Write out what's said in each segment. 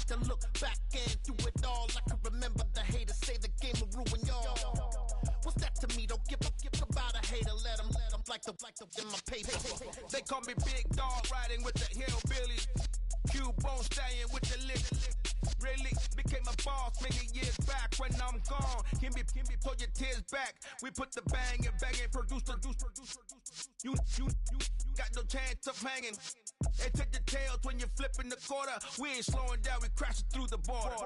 had to look back and through it all. I can remember the haters say the game will ruin y'all. What's that to me? Don't give about a hater. Let them like the in my paper. They call me Big Dog, riding with the hillbillies. Q-Bone stallion with the lick. Really became a boss many years back. When I'm gone, can be pull your tears back. We put the bang and produce. You got no chance of hanging. They take the tails when you're flipping the quarter. We ain't slowing down, we crashing through the border.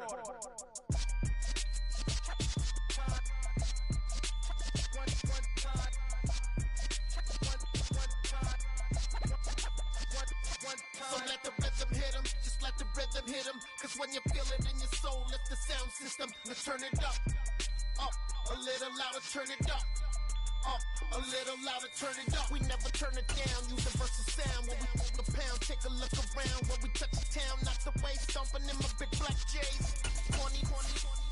So let the rhythm hit him, just let the rhythm hit him. Cause when you feel it in your soul, lift the sound system. Let's turn it up, a little louder, turn it up. A little louder, turn it up. We never turn it down, universal sound. When we move the pound, take a look around. When we touch the town, not the way, stomping in my big black J's. 20,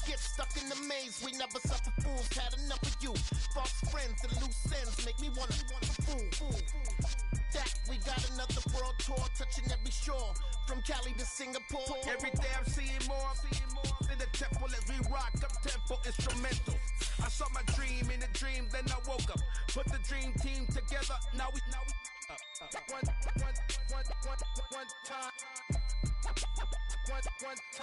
get stuck in the maze. We never suffer fools, had enough of you. False friends and loose ends make me wanna fool. That we got another world tour, touching every shore. From Cali to Singapore. Every day I'm seeing more in the temple as we rock up tempo instrumentals. I saw my dream in a dream, then I woke up. Put the dream team together, now we one time.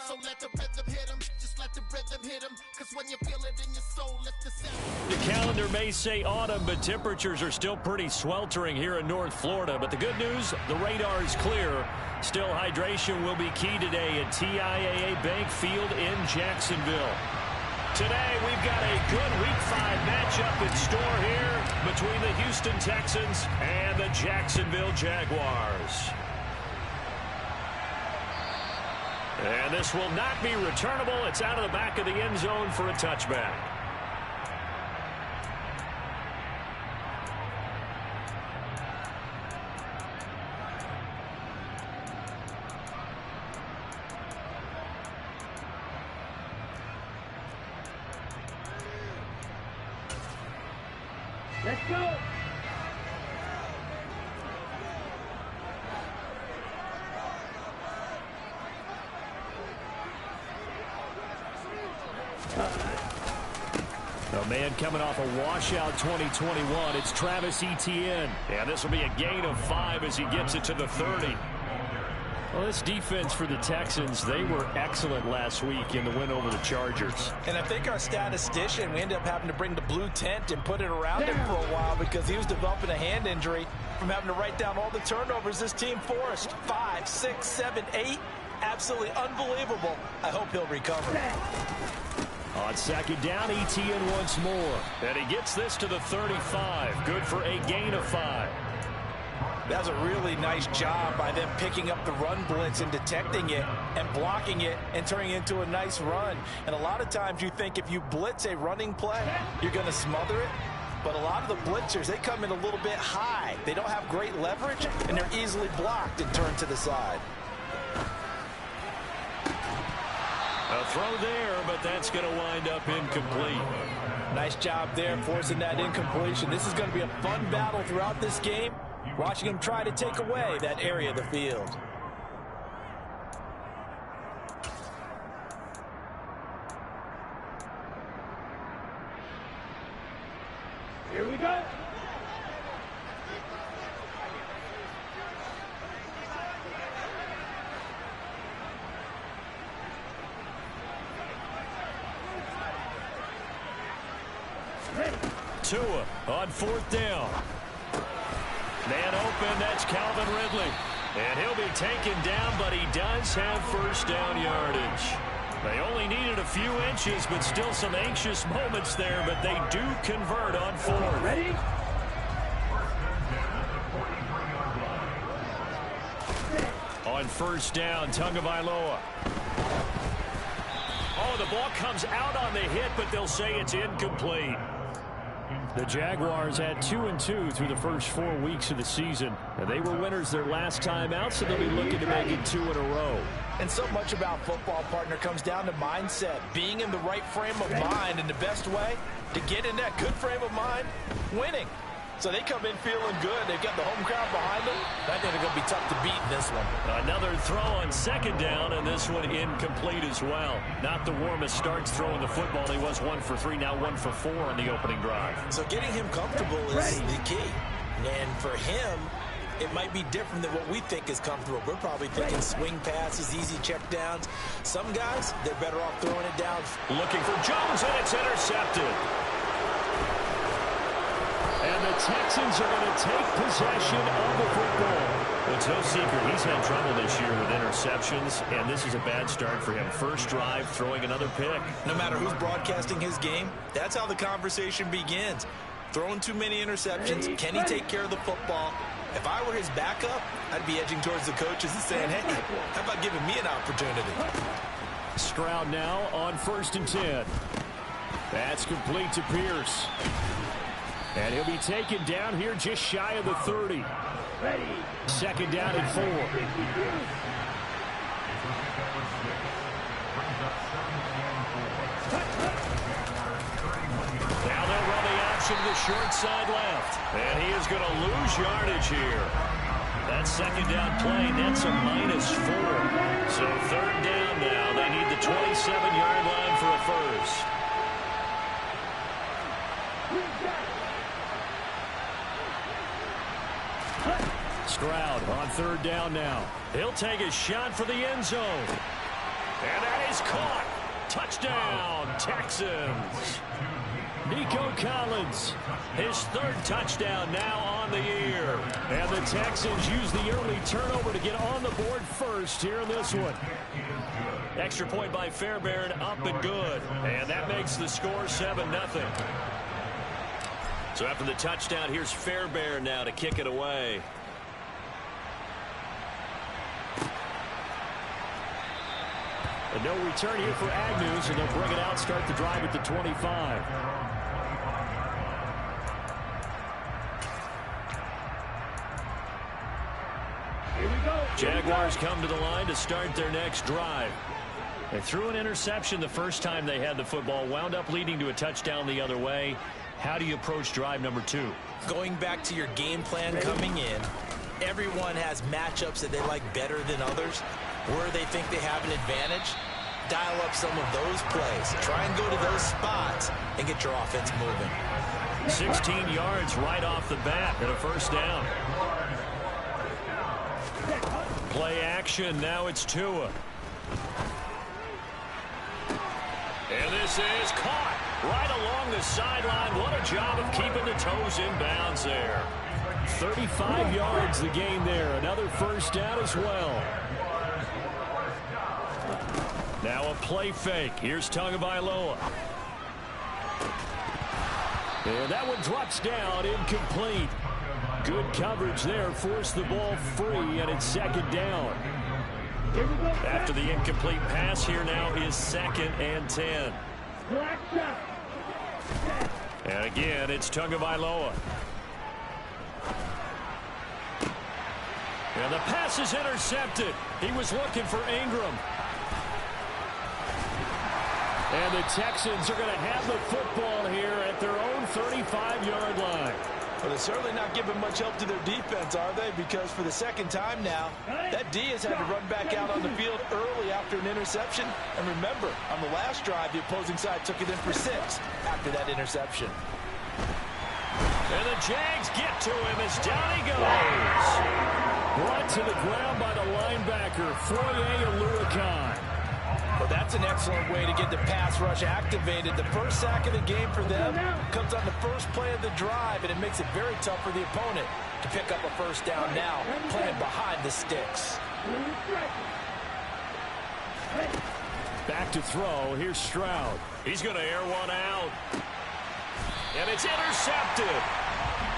So let the rhythm hit him, just let the rhythm hit him. Cause when you feel it in your soul, lift the sound. The calendar may say autumn, but temperatures are still pretty sweltering here in North Florida. But the good news, the radar is clear. Still, hydration will be key today at TIAA Bank Field in Jacksonville. Today, we've got a good Week 5 matchup in store here between the Houston Texans and the Jacksonville Jaguars. And this will not be returnable. It's out of the back of the end zone for a touchback. Let's go. A man coming off a washout 2021. It's Travis Etienne. And this will be a gain of 5 as he gets it to the 30. Well, this defense for the Texans, they were excellent last week in the win over the Chargers. And I think our statistician, we ended up having to bring the blue tent and put it around him for a while because he was developing a hand injury from having to write down all the turnovers this team forced. 5, 6, 7, 8. Absolutely unbelievable. I hope he'll recover. On second down, Etienne once more. And he gets this to the 35. Good for a gain of 5. That's a really nice job by them picking up the run blitz and detecting it and blocking it and turning it into a nice run. And a lot of times you think if you blitz a running play, you're going to smother it. But a lot of the blitzers, they come in a little bit high. They don't have great leverage, and they're easily blocked and turned to the side. A throw there, but that's going to wind up incomplete. Nice job there forcing that incompletion. This is going to be a fun battle throughout this game. Watching him try to take away that area of the field. Here we go. Tua on fourth down. Man open, that's Calvin Ridley. And he'll be taken down, but he does have first down yardage. They only needed a few inches, but still some anxious moments there, but they do convert on fourth. Ready? On first down, Tagovailoa. Oh, the ball comes out on the hit, but they'll say it's incomplete. The Jaguars had 2-2 through the first 4 weeks of the season. And they were winners their last time out, so they'll be looking to make it 2 in a row. And so much about football, partner, comes down to mindset. Being in the right frame of mind, and the best way to get in that good frame of mind, winning. So they come in feeling good. They've got the home crowd behind them. I think they're going to be tough to beat in this one. Another throw on second down, and this one incomplete as well. Not the warmest starts throwing the football. He was 1 for 3, now 1 for 4 on the opening drive. So getting him comfortable is the key. And for him, it might be different than what we think is comfortable. We're probably thinking swing passes, easy checkdowns. Some guys, they're better off throwing it down. Looking for Jones, and it's intercepted. And the Texans are going to take possession of the football. It's no secret he's had trouble this year with interceptions, and this is a bad start for him. First drive, throwing another pick. No matter who's broadcasting his game, that's how the conversation begins. Throwing too many interceptions. Can he take care of the football? If I were his backup, I'd be edging towards the coaches and saying, hey, how about giving me an opportunity? Stroud now on 1st and 10. That's complete to Pierce. And he'll be taken down here just shy of the 30. Second down and 4. Now they'll run the option to the short side left. And he is going to lose yardage here. That second down play nets a -4. So third down now. They need the 27-yard line for a first. Stroud on third down now. He'll take a shot for the end zone. And that is caught. Touchdown, Texans. Nico Collins, his third touchdown now on the year. And the Texans use the early turnover to get on the board first here in this one. Extra point by Fairbairn, up and good. And that makes the score 7-0. So after the touchdown, here's Fairbairn now to kick it away. And no return here for Agnew, so they'll bring it out, start the drive at the 25. Here we go. Jaguars come to the line to start their next drive. They threw an interception the first time they had the football, wound up leading to a touchdown the other way. How do you approach drive number 2? Going back to your game plan coming in, everyone has matchups that they like better than others. Where they think they have an advantage, dial up some of those plays. Try and go to those spots and get your offense moving. 16 yards right off the bat and a first down. Play action, now it's Tua. And this is caught right along the sideline. What a job of keeping the toes in bounds there. 35 yards the gain there. Another first down as well. Now a play fake. Here's Tagovailoa. And that one drops down, incomplete. Good coverage there, forced the ball free, and it's second down. After the incomplete pass, here now is 2nd and 10. And again, it's Tagovailoa. And the pass is intercepted. He was looking for Ingram. And the Texans are going to have the football here at their own 35-yard line. Well, they're certainly not giving much help to their defense, are they? Because for the second time now, that D has had to run back out on the field early after an interception. And remember, on the last drive, the opposing side took it in for 6 after that interception. And the Jags get to him as down he goes. Brought to the ground by the linebacker, Foye Oluokun. Well, that's an excellent way to get the pass rush activated. The first sack of the game for them comes on the first play of the drive, and it makes it very tough for the opponent to pick up a first down now, playing behind the sticks. Back to throw. Here's Stroud. He's going to air one out. And it's intercepted.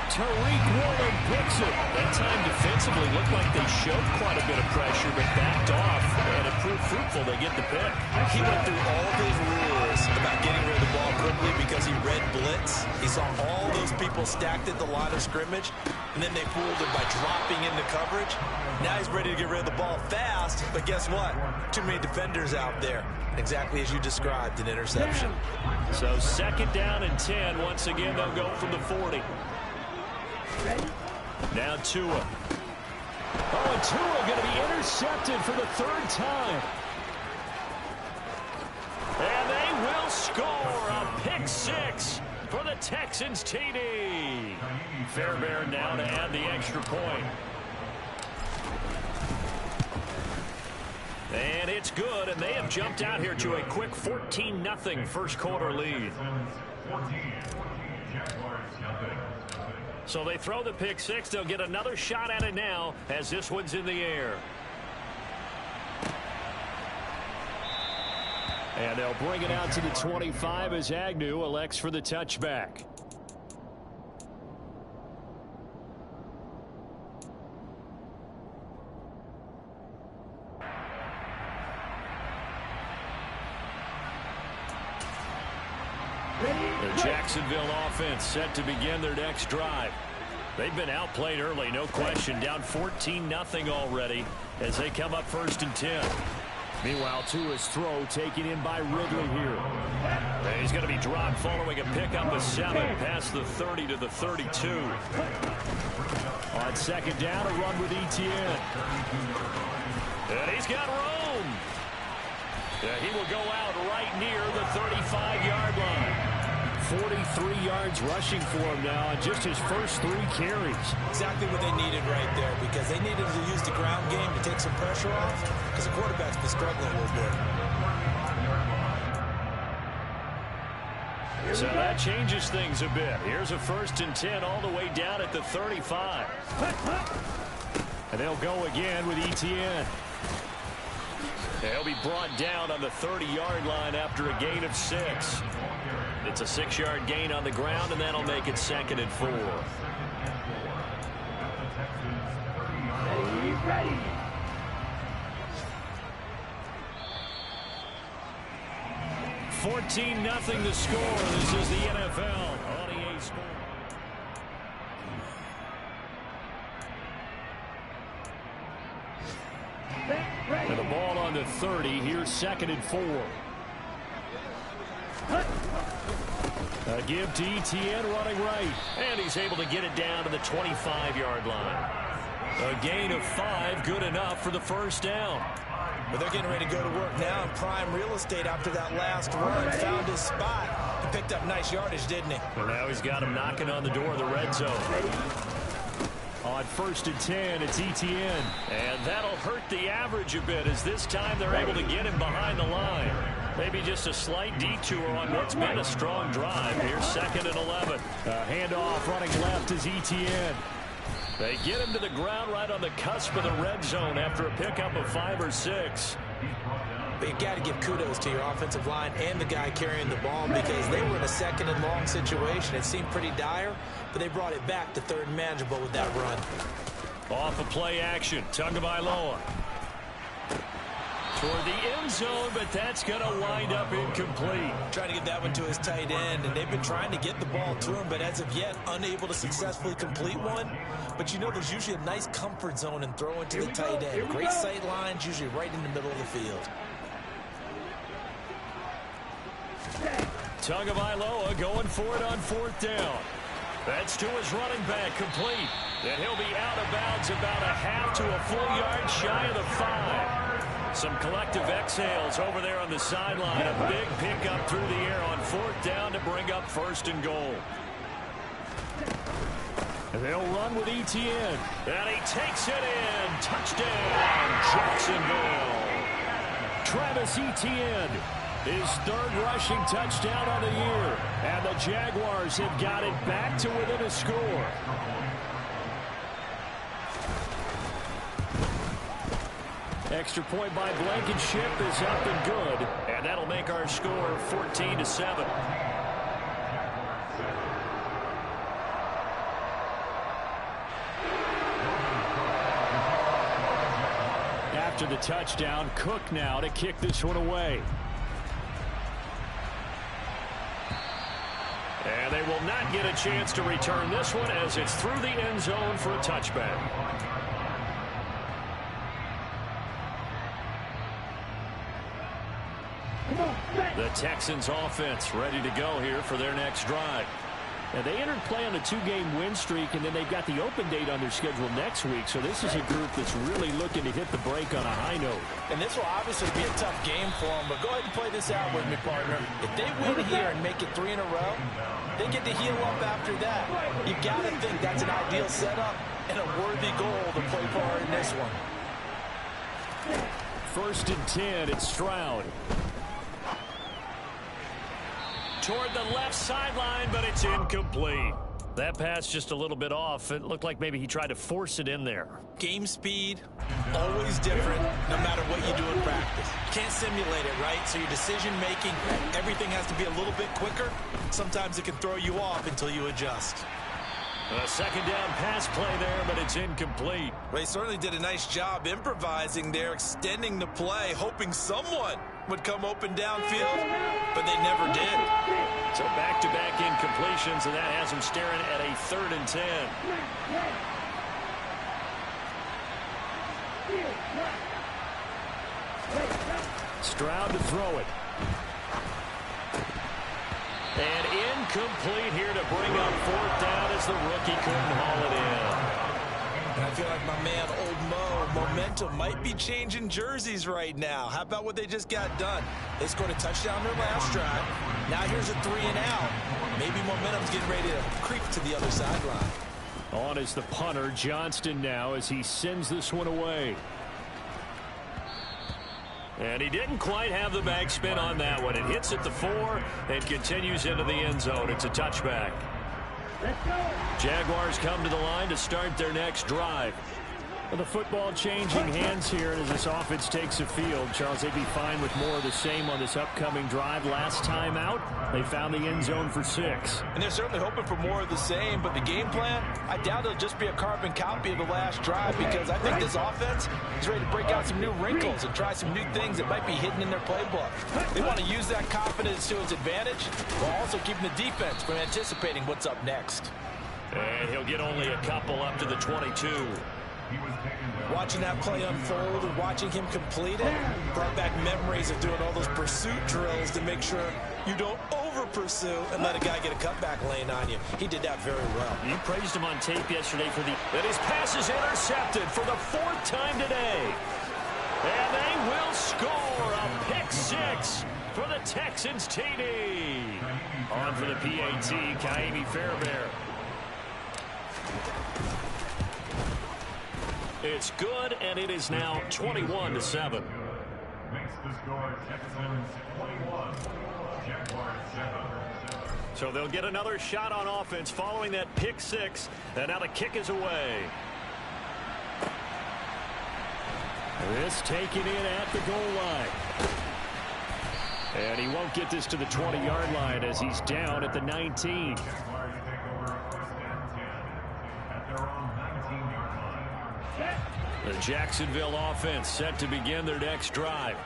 Tariq Woolen picks it. That time defensively looked like they showed quite a bit of pressure, but backed off, and it proved fruitful. They get the pick. He went through all of his rules about getting rid of the ball quickly because he read blitz. He saw all those people stacked at the line of scrimmage, and then they fooled him by dropping into coverage. Now he's ready to get rid of the ball fast, but guess what? Too many defenders out there. Exactly as you described, an interception. So 2nd down and 10. Once again, they'll go from the 40. Now Tua. Oh, and Tua going to be intercepted for the third time. And they will score a pick six for the Texans TD. Fairbairn now to add the extra point. And it's good, and they have jumped out here to a quick 14-0 first quarter lead. So they throw the pick six. They'll get another shot at it now as this one's in the air. And they'll bring it out to the 25 as Agnew elects for the touchback. The Jacksonville offense set to begin their next drive. They've been outplayed early, no question, down 14-0 already as they come up 1st and 10. Meanwhile, Tua's throw taken in by Ridley here. And he's going to be dropped following a pickup of 7 past the 30 to the 32. On 2nd down, a run with Etienne. And he's got room. He will go out right near the 35-yard line. 43 yards rushing for him now on just his first 3 carries. Exactly what they needed right there, because they needed to use the ground game to take some pressure off, because the quarterback's been struggling a little bit. So that changes things a bit. Here's a 1st and 10 all the way down at the 35. And they'll go again with Etienne. He'll be brought down on the 30-yard line after a gain of 6. It's a 6-yard gain on the ground, and that'll make it 2nd and 4. Ready. 14-0 the score. This is the NFL on EA Sports. And the ball on the 30. Here's 2nd and 4. A give to Etienne running right. And he's able to get it down to the 25-yard line. A gain of 5, good enough for the 1st down. But they're getting ready to go to work now in prime real estate after that last run. Found his spot. He picked up nice yardage, didn't he? And now he's got him knocking on the door of the red zone. On 1st and 10, it's Etienne. And that'll hurt the average a bit, as this time they're able to get him behind the line. Maybe just a slight detour on what's been a strong drive. Here's 2nd and 11. A handoff running left is Etienne. They get him to the ground right on the cusp of the red zone after a pickup of 5 or 6. But you got to give kudos to your offensive line and the guy carrying the ball, because they were in a 2nd and long situation. It seemed pretty dire, but they brought it back to 3rd and manageable with that run. Off of play action, Tagovailoa toward the end zone, but that's going to wind up incomplete. Trying to get that one to his tight end, and they've been trying to get the ball to him, but as of yet, unable to successfully complete one. But you know, there's usually a nice comfort zone in throwing to the tight end. Great sight lines, usually right in the middle of the field. Tagovailoa going for it on 4th down. That's to his running back, complete. And he'll be out of bounds about a half to a full yard shy of the 5. Some collective exhales over there on the sideline. A big pickup through the air on 4th down to bring up 1st and goal. And they'll run with Etienne. And he takes it in. Touchdown, Jacksonville. Travis Etienne, his 3rd rushing touchdown on the year. And the Jaguars have got it back to within a score. Extra point by Blankenship is up and good. And that'll make our score 14-7. After the touchdown, Cook now to kick this one away. And they will not get a chance to return this one, as it's through the end zone for a touchback. The Texans offense ready to go here for their next drive. And they entered play on a 2-game win streak, and then they've got the open date on their schedule next week. So this is a group that's really looking to hit the break on a high note. And this will obviously be a tough game for them, but go ahead and play this out with me, partner. If they win here and make it 3 in a row, they get to heal up after that. You got to think that's an ideal setup and a worthy goal to play for in this one. 1st and 10, it's Stroud. Toward the left sideline, but it's incomplete. That pass just a little bit off. It looked like maybe he tried to force it in there. Game speed, always different, no matter what you do in practice. You can't simulate it, right? So your decision-making, everything has to be a little bit quicker. Sometimes it can throw you off until you adjust. A 2nd down pass play there, but it's incomplete. Well, he certainly did a nice job improvising there, extending the play, hoping someone would come open downfield, but they never did. So back-to-back incompletions, and that has him staring at a 3rd and 10. Stroud to throw it. And incomplete here to bring up 4th down as the rookie couldn't haul it in. And I feel like my man, Old Mo, momentum might be changing jerseys right now. How about what they just got done? They scored a touchdown their last drive. Now here's a 3 and out. Maybe momentum's getting ready to creep to the other sideline. On is the punter, Johnston now, as he sends this one away. And he didn't quite have the backspin on that one. It hits at the 4 and continues into the end zone. It's a touchback. Jaguars come to the line to start their next drive. Well, the football changing hands here as this offense takes the field. Charles, they'd be fine with more of the same on this upcoming drive. Last time out, they found the end zone for 6. And they're certainly hoping for more of the same, but the game plan, I doubt it'll just be a carbon copy of the last drive, because I think this offense is ready to break out some new wrinkles and try some new things that might be hidden in their playbook. They want to use that confidence to its advantage while also keeping the defense from anticipating what's up next. And he'll get only a couple up to the 22. Watching that play unfold and watching him complete it brought back memories of doing all those pursuit drills to make sure you don't over-pursue and let a guy get a cutback lane on you. He did that very well. You praised him on tape yesterday for that his pass is intercepted for the 4th time today. And they will score a pick 6 for the Texans TD. On for the PAT, Kaimi Fairbairn. It's good, and it is now 21-7. Makes the score Texans 21, Jaguars 7. So they'll get another shot on offense following that pick 6, and now the kick is away. This taken in at the goal line. And he won't get this to the 20-yard line as he's down at the 19. Jaguars take over 1st and 10 at their own 19-yard line. The Jacksonville offense set to begin their next drive.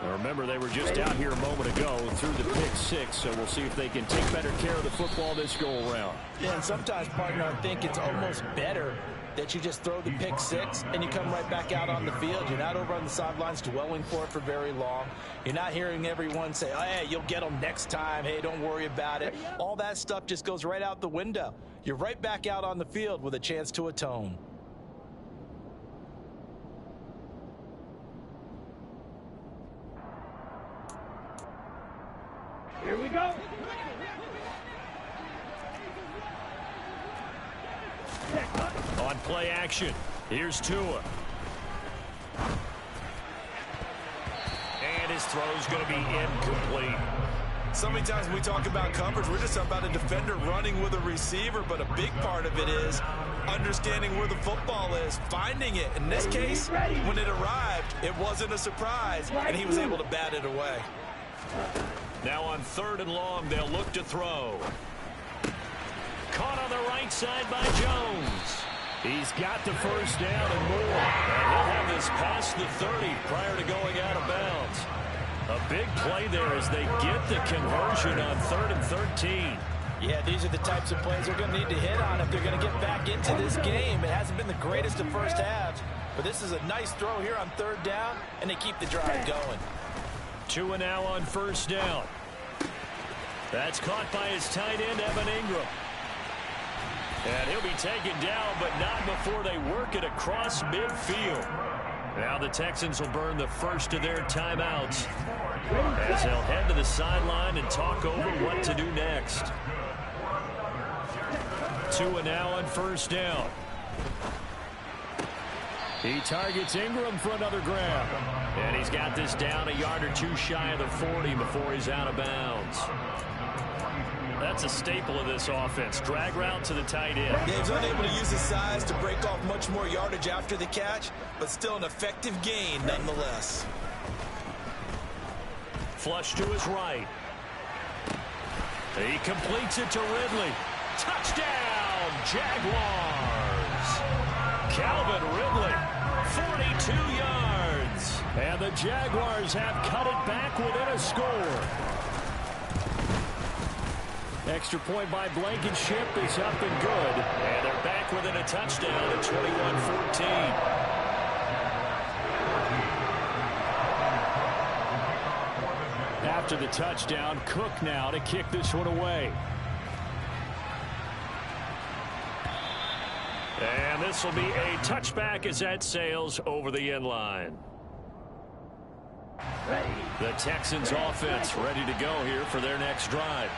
Now remember, they were just out here a moment ago through the pick 6, so we'll see if they can take better care of the football this go-around. Yeah, and sometimes, partner, I think it's almost better that you just throw the pick 6 and you come right back out on the field. You're not over on the sidelines dwelling for it for very long. You're not hearing everyone say, oh, hey, you'll get them next time. Hey, don't worry about it. All that stuff just goes right out the window. You're right back out on the field with a chance to atone. Here we go. On play action, here's Tua. And his throw's going to be incomplete. So many times when we talk about coverage, we're just talking about a defender running with a receiver, but a big part of it is understanding where the football is, finding it. In this case, when it arrived, it wasn't a surprise, and he was able to bat it away. Now on 3rd and long, they'll look to throw. Caught on the right side by Jones. He's got the 1st down and more. And he'll have this past the 30 prior to going out of bounds. A big play there as they get the conversion on 3rd and 13. Yeah, these are the types of plays they're going to need to hit on if they're going to get back into this game. It hasn't been the greatest of first halves, but this is a nice throw here on 3rd down, and they keep the drive going. Tua now on 1st down. That's caught by his tight end, Evan Ingram. And he'll be taken down, but not before they work it across midfield. Now the Texans will burn the first of their timeouts as they'll head to the sideline and talk over what to do next. Tua now on first down. He targets Ingram for another grab. And he's got this down a yard or two shy of the 40 before he's out of bounds. That's a staple of this offense. Drag route to the tight end. Yeah, he's unable to use his size to break off much more yardage after the catch, but still an effective gain nonetheless. Flush to his right. He completes it to Ridley. Touchdown, Jaguars. Calvin Ridley, 42 yards. And the Jaguars have cut it back within a score. Extra point by Blankenship is up and good. And they're back within a touchdown at 21-14. After the touchdown, Cook now to kick this one away. And this will be a touchback as that sails over the end line. The Texans offense ready to go here for their next drive.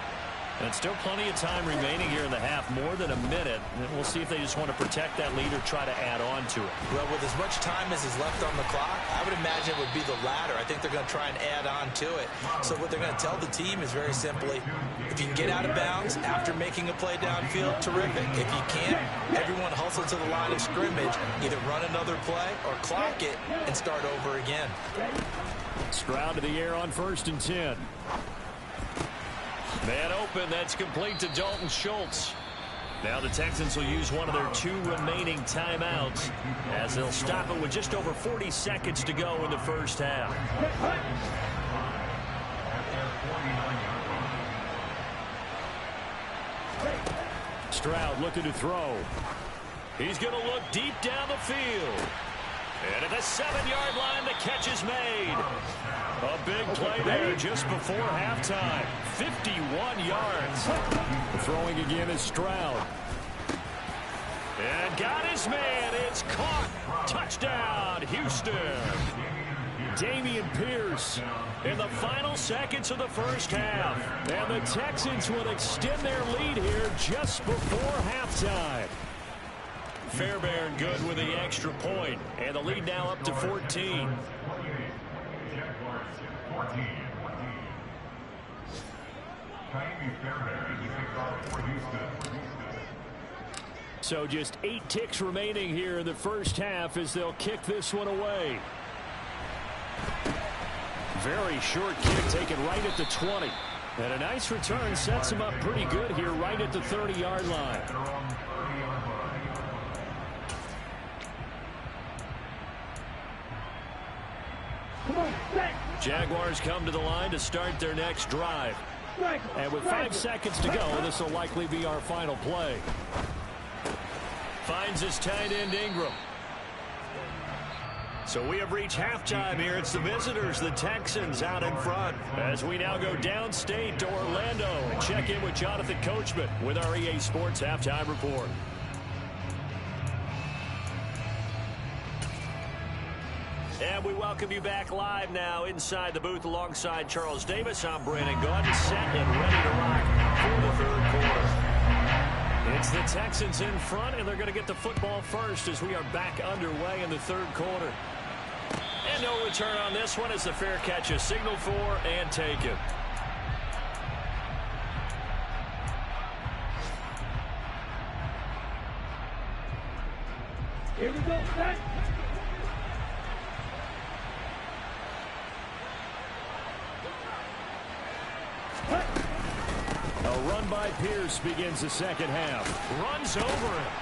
And still plenty of time remaining here in the half, more than a minute. And we'll see if they just want to protect that lead or try to add on to it. Well, with as much time as is left on the clock, I would imagine it would be the latter. I think they're going to try and add on to it. So what they're going to tell the team is very simply, if you can get out of bounds after making a play downfield, terrific. If you can't, everyone hustle to the line of scrimmage, either run another play or clock it and start over again. Stroud to the air on 1st and 10. Man open, that's complete to Dalton Schultz. Now the Texans will use one of their 2 remaining timeouts as they'll stop it with just over 40 seconds to go in the first half. Stroud looking to throw. He's going to look deep down the field. And at the 7-yard line, the catch is made. A big play there just before halftime. 51 yards. Throwing again is Stroud. And got his man. It's caught. Touchdown, Houston. Damian Pierce in the final seconds of the first half. And the Texans will extend their lead here just before halftime. Fairbairn good with the extra point, and the lead now up to 14. So just 8 ticks remaining here in the first half as they'll kick this one away. Very short kick taken right at the 20. And a nice return sets him up pretty good here right at the 30-yard line. Jaguars come to the line to start their next drive. And with 5 seconds to go, this will likely be our final play. Finds his tight end Ingram. So we have reached halftime here. It's the visitors, the Texans, out in front. As we now go downstate to Orlando and check in with Jonathan Coachman with our EA Sports Halftime Report. And we welcome you back live now inside the booth alongside Charles Davis. I'm Brandon Gunn, set and ready to rock for the third quarter. It's the Texans in front, and they're going to get the football first as we are back underway in the third quarter. And no return on this one as the fair catch is signaled for and taken. Here we go, set. A run by Pierce begins the second half. Runs over it.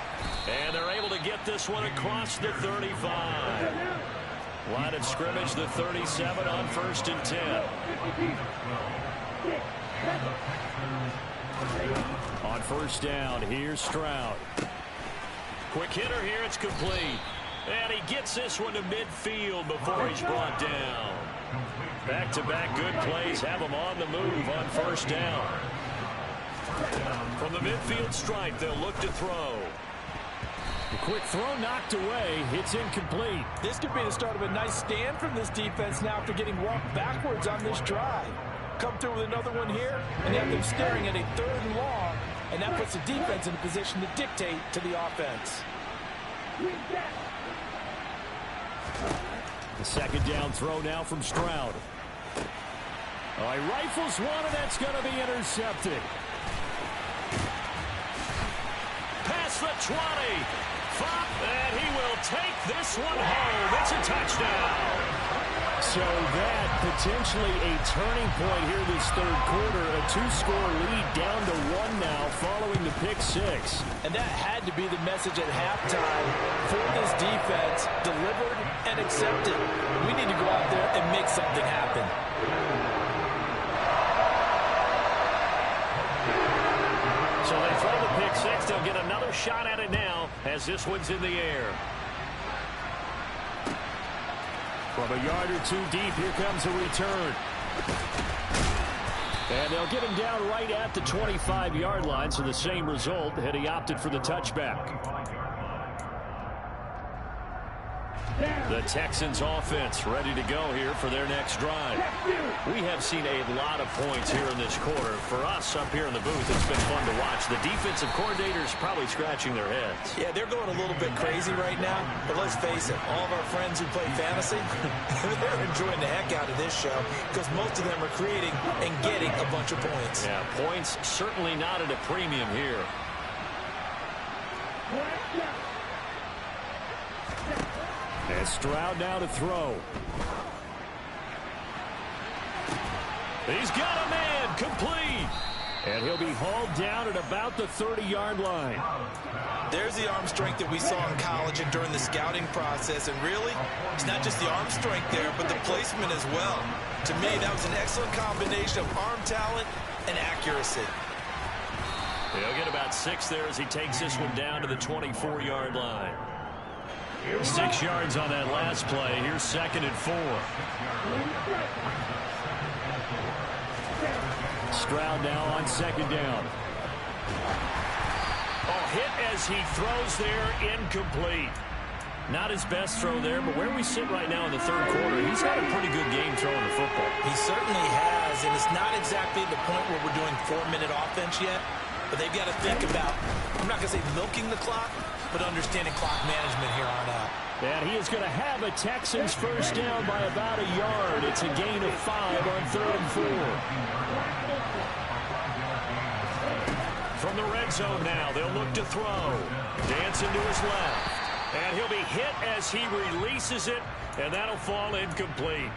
And they're able to get this one across the 35. Line of scrimmage, the 37 on 1st and 10. On first down, here's Stroud. Quick hitter here, it's complete. And he gets this one to midfield before he's brought down. Back-to-back good plays have him on the move on first down. From the midfield stripe, they'll look to throw. A quick throw knocked away. It's incomplete. This could be the start of a nice stand from this defense now after getting walked backwards on this drive. Come through with another one here, and you have them staring at a 3rd and long, and that puts the defense in a position to dictate to the offense. The second down throw now from Stroud. Oh, he rifles one, and that's going to be intercepted. Past the 20. And he will take this one home. It's a touchdown. So that potentially a turning point here this 3rd quarter. A 2-score lead down to 1 now following the pick 6. And that had to be the message at halftime for this defense. Delivered and accepted. We need to go out there and make something happen. So they throw the pick 6. They'll get another shot at it now as this one's in the air. From a yard or 2 deep, here comes a return. And they'll get him down right at the 25-yard line, so the same result had he opted for the touchback. The Texans offense ready to go here for their next drive. We have seen a lot of points here in this quarter. For us up here in the booth, it's been fun to watch. The defensive coordinators probably scratching their heads. Yeah, they're going a little bit crazy right now. But let's face it, all of our friends who play fantasy, they're enjoying the heck out of this show because most of them are creating and getting a bunch of points. Yeah, points certainly not at a premium here. And Stroud now to throw. He's got a man, complete. And he'll be hauled down at about the 30-yard line. There's the arm strength that we saw in college and during the scouting process. And really, it's not just the arm strength there, but the placement as well. To me, that was an excellent combination of arm talent and accuracy. He'll get about 6 there as he takes this one down to the 24-yard line. 6 yards on that last play. Here's 2nd and 4. Stroud now on 2nd down. Oh, hit as he throws there, incomplete. Not his best throw there, but where we sit right now in the 3rd quarter, he's had a pretty good game throwing the football. He certainly has, and it's not exactly the point where we're doing 4-minute offense yet, but they've got to think about, I'm not going to say milking the clock, but understanding clock management here on out. And he is going to have a Texans first down by about a yard. It's a gain of 5 on 3rd and 4. From the red zone now, they'll look to throw. Dancing to his left. And he'll be hit as he releases it, and that'll fall incomplete.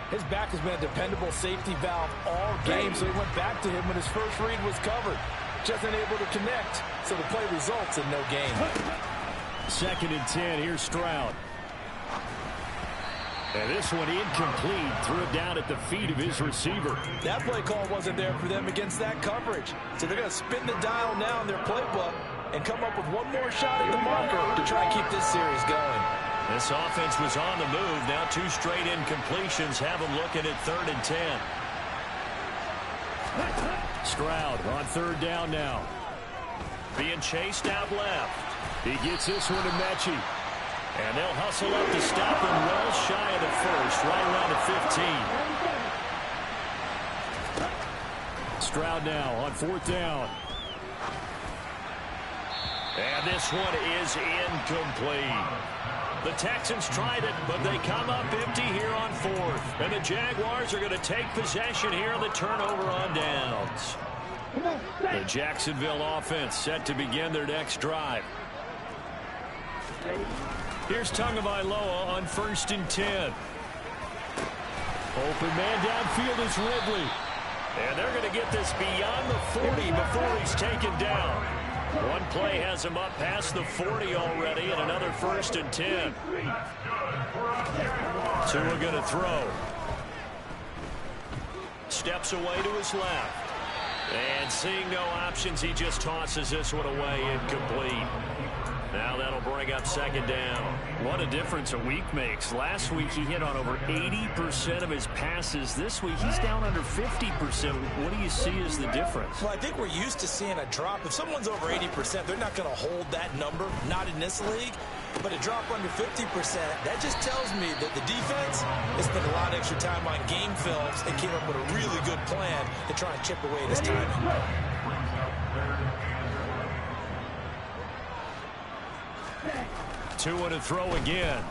His back has been a dependable safety valve all game, so he went back to him when his first read was covered. Just unable to connect, so the play results in no gain. 2nd and 10, here's Stroud. And this one incomplete, threw it down at the feet of his receiver. That play call wasn't there for them against that coverage. So they're going to spin the dial now in their playbook and come up with one more shot at the marker to try and keep this series going. This offense was on the move. Now 2 straight incompletions have them looking at 3rd and 10. Stroud on 3rd down now. Being chased out left. He gets this one to Mechie. And they'll hustle up to stop him well shy of the 1st, right around the 15. Stroud now on 4th down. And this one is incomplete. The Texans tried it, but they come up empty here on 4th. And the Jaguars are going to take possession here on the turnover on downs. The Jacksonville offense set to begin their next drive. Here's Tagovailoa on 1st and 10. Open man downfield is Ridley. And they're going to get this beyond the 40 before he's taken down. One play has him up past the 40 already, and another 1st and 10. 2 are going to throw. Steps away to his left. And seeing no options, he just tosses this one away incomplete. Now that'll bring up second down. What a difference a week makes. Last week he hit on over 80% of his passes. This week he's down under 50%. What do you see as the difference? Well, I think we're used to seeing a drop. If someone's over 80%, they're not going to hold that number, not in this league. But a drop under 50%, that just tells me that the defense has spent a lot of extra time on game films and came up with a really good plan to try and chip away at his timing. Tua to throw again.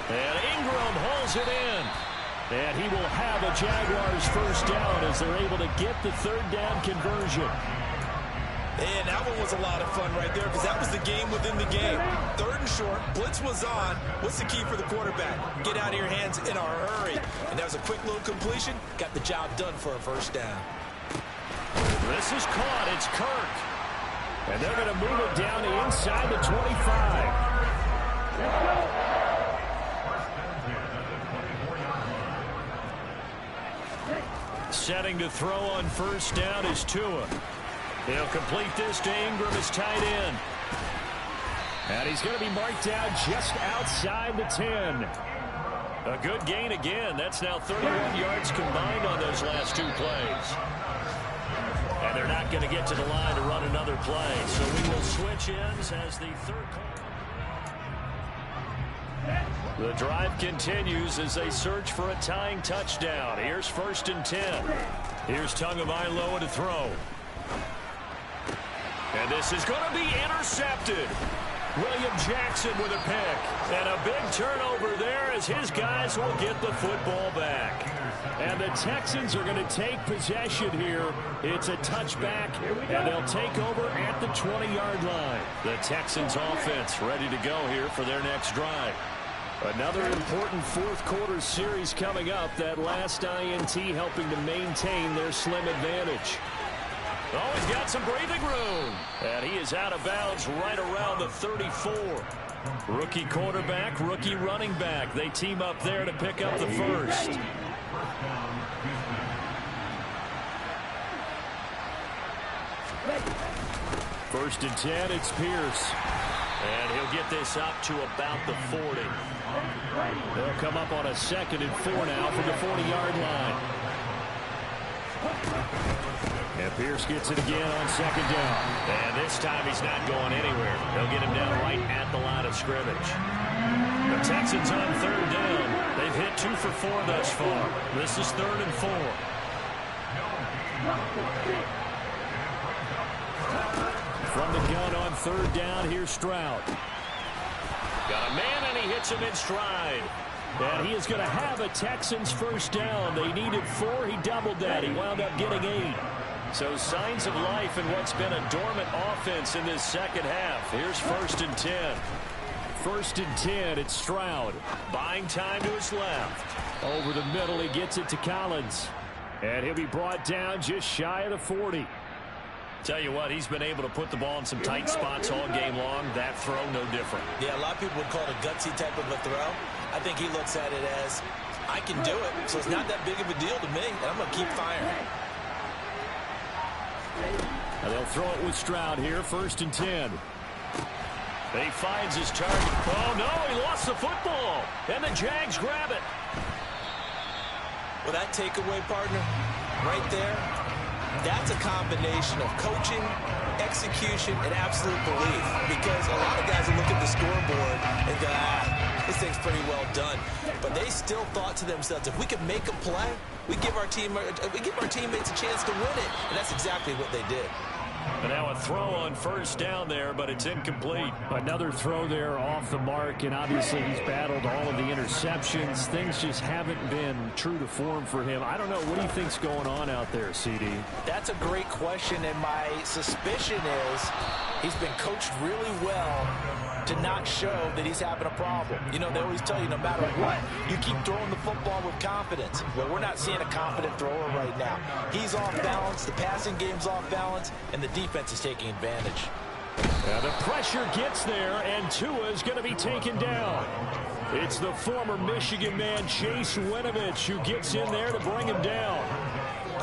And Ingram hauls it in. And he will have a Jaguars first down as they're able to get the third down conversion. And that one was a lot of fun right there because that was the game within the game. Third and short, blitz was on. What's the key for the quarterback? Get out of your hands in a hurry. And that was a quick little completion. Got the job done for a first down. This is caught. It's Kirk. And they're going to move it down to inside the 25. Setting to throw on first down is Tua. He'll complete this to Ingram, his tight end. And he's going to be marked out just outside the 10. A good gain again. That's now 31 yards combined on those last two plays. And they're not going to get to the line to run another play. So we will switch ends as the third quarter. The drive continues as they search for a tying touchdown. Here's first and 10. Here's Tagovailoa to throw. And this is going to be intercepted. William Jackson with a pick. And a big turnover there as his guys will get the football back. And the Texans are going to take possession here. It's a touchback, and they'll take over at the 20-yard line. The Texans offense ready to go here for their next drive. Another important fourth-quarter series coming up. That last INT helping to maintain their slim advantage. Oh, he's got some breathing room. And he is out of bounds right around the 34. Rookie quarterback, rookie running back. They team up there to pick up the first. First and 10, it's Pierce. And he'll get this up to about the 40. They'll come up on a 2nd and 4 now from the 40-yard line. And Pierce gets it again on 2nd down. And this time he's not going anywhere. They'll get him down right at the line of scrimmage. The Texans on 3rd down. They've hit 2 for 4 thus far. This is 3rd and 4. From the gun on 3rd down, here's Stroud. Got a man, and he hits him in stride. And he is going to have a Texans first down. They needed 4. He doubled that. He wound up getting 8. So signs of life in what's been a dormant offense in this second half. Here's 1st and 10. 1st and 10, it's Stroud. Buying time to his left. Over the middle, he gets it to Collins. And he'll be brought down just shy of the 40. Tell you what, he's been able to put the ball in some tight spots all game long. That throw, no different. Yeah, a lot of people would call it a gutsy type of a throw. I think he looks at it as, I can do it, so it's not that big of a deal to me, and I'm going to keep firing. And they'll throw it with Stroud here, 1st and 10. He finds his target. Oh, no, he lost the football. And the Jags grab it. Well, that takeaway, partner, right there, that's a combination of coaching, execution, and absolute belief. Because a lot of guys will look at the scoreboard and go, this thing's pretty well done. But they still thought to themselves, if we could make a play, we give our teammates a chance to win it. And that's exactly what they did. And now a throw on 1st down there, but it's incomplete. Another throw there off the mark, and obviously he's battled all of the interceptions. Things just haven't been true to form for him. I don't know. What do you think's going on out there, CD? That's a great question, and my suspicion is he's been coached really well to not show that he's having a problem. You know, they always tell you no matter what, you keep throwing the football with confidence. Well, we're not seeing a confident thrower right now. He's off balance, the passing game's off balance, and the defense is taking advantage. Yeah, the pressure gets there, and Tua is going to be taken down. It's the former Michigan man, Chase Winovich, who gets in there to bring him down.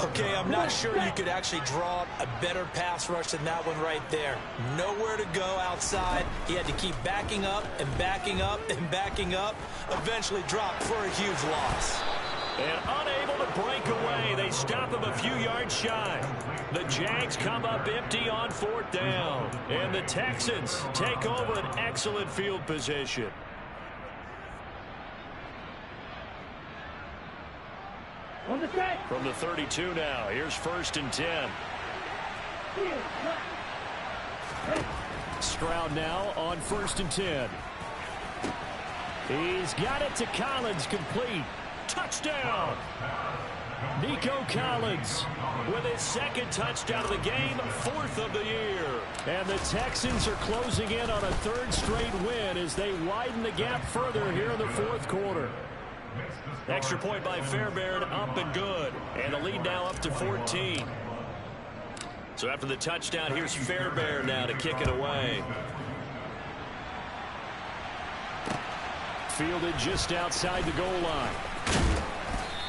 Okay, I'm not sure you could actually draw up a better pass rush than that one right there. Nowhere to go outside. He had to keep backing up and backing up and backing up. Eventually dropped for a huge loss. And unable to break away. They stop him a few yards shy. The Jags come up empty on 4th down. And the Texans take over an excellent field position. From the 32 now, here's 1st and 10. Stroud now on 1st and 10. He's got it to Collins, complete. Touchdown! Nico Collins with his 2nd touchdown of the game, 4th of the year. And the Texans are closing in on a 3rd straight win as they widen the gap further here in the 4th quarter. Extra point by Fairbairn, up and good. And the lead now up to 14. So after the touchdown, here's Fairbairn now to kick it away. Fielded just outside the goal line.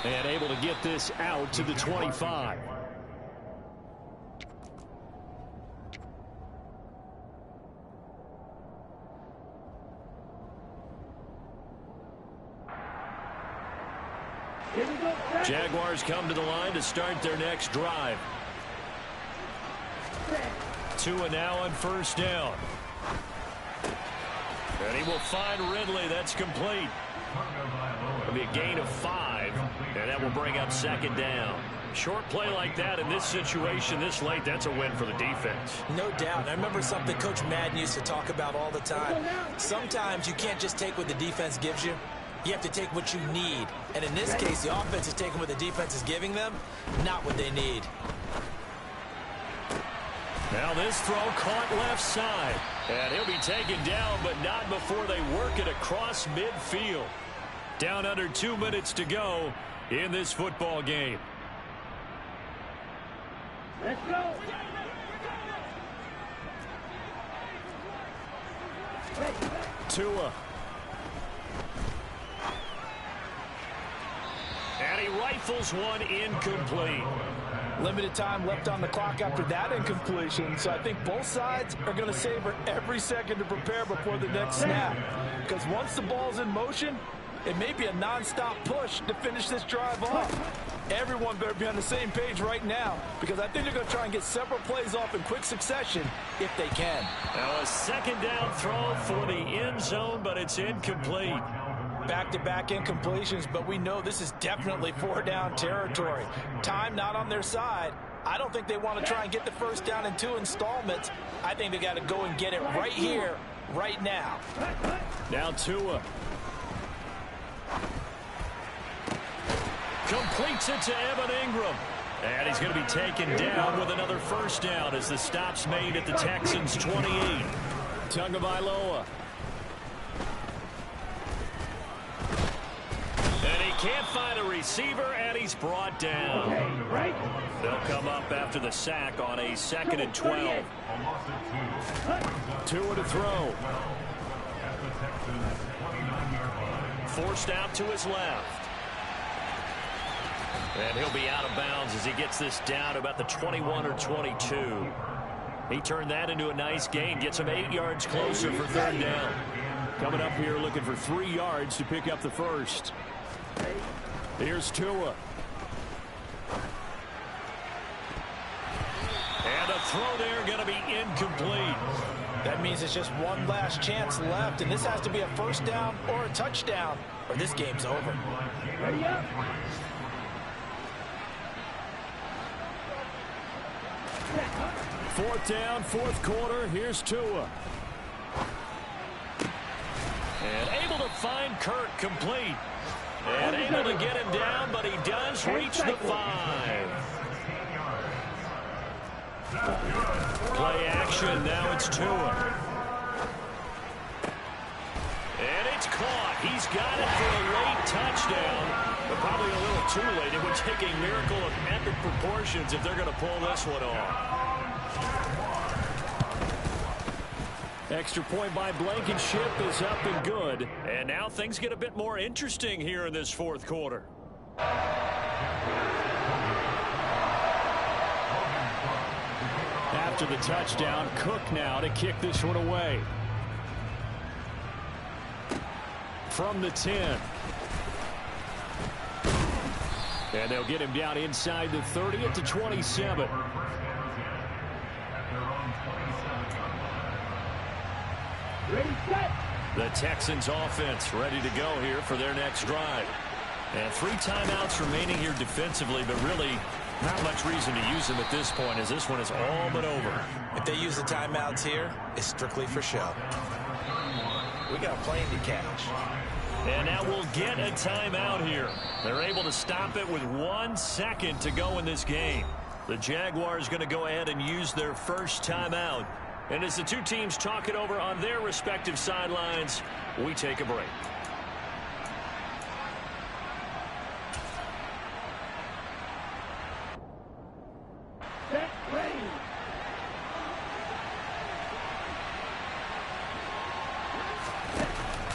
And able to get this out to the 25. Jaguars come to the line to start their next drive. Tua now on 1st down. And he will find Ridley. That's complete. It'll be a gain of 5, and that will bring up 2nd down. Short play like that in this situation this late, that's a win for the defense. No doubt. I remember something Coach Madden used to talk about all the time. Sometimes you can't just take what the defense gives you. You have to take what you need. And in this case, the offense is taking what the defense is giving them, not what they need. Now this throw caught left side. And he'll be taken down, but not before they work it across midfield. Down under 2 minutes to go in this football game. Let's go. Tua. And he rifles one incomplete. Limited time left on the clock after that incompletion, so I think both sides are going to savor every second to prepare before the next snap. Because once the ball's in motion, it may be a non-stop push to finish this drive off. Everyone better be on the same page right now, because I think they're going to try and get several plays off in quick succession if they can. Now a 2nd down throw for the end zone, but it's incomplete. Back-to-back incompletions, but we know this is definitely 4-down territory. Time not on their side. I don't think they want to try and get the 1st down in 2 installments. I think they got to go and get it right here, right now. Now Tua. Completes it to Evan Ingram. And he's going to be taken down with another 1st down as the stop's made at the Texans' 28. Tagovailoa. And he can't find a receiver, and he's brought down. They'll come up after the sack on a 2nd and 12. Tua to throw. Forced out to his left. And he'll be out of bounds as he gets this down about the 21 or 22. He turned that into a nice gain, gets him 8 yards closer for 3rd down. Coming up here looking for 3 yards to pick up the 1st. Here's Tua. And a throw there going to be incomplete. That means it's just one last chance left, and this has to be a 1st down or a touchdown, or this game's over. Ready up. Fourth down, 4th quarter. Here's Tua. And able to find Kirk, complete. And able to get him down, but he does reach the 5. Play action, now it's Tua. And it's caught. He's got it for a late touchdown, but probably a little too late. It would take a miracle of epic proportions if they're going to pull this one off. Extra point by Blankenship is up and good. And now things get a bit more interesting here in this 4th quarter. after the touchdown. Cook now to kick this one away. From the 10. And they'll get him down inside the 30 at the 27. The Texans offense ready to go here for their next drive. And 3 timeouts remaining here defensively, but really not much reason to use them at this point, as this one is all but over. If they use the timeouts here, it's strictly for show. We got a plane to catch. And now we'll get a timeout here. They're able to stop it with 1 second to go in this game. The Jaguars going to go ahead and use their first timeout. And as the two teams talk it over on their respective sidelines, we take a break. Set, ready.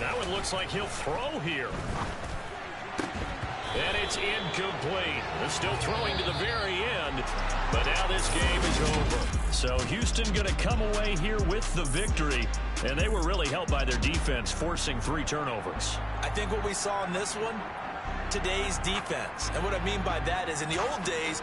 Now it looks like he'll throw here. And it's incomplete. They're still throwing to the very end, but now this game is over. So Houston going to come away here with the victory, and they were really helped by their defense, forcing 3 turnovers. I think what we saw in this one, today's defense. And what I mean by that is in the old days,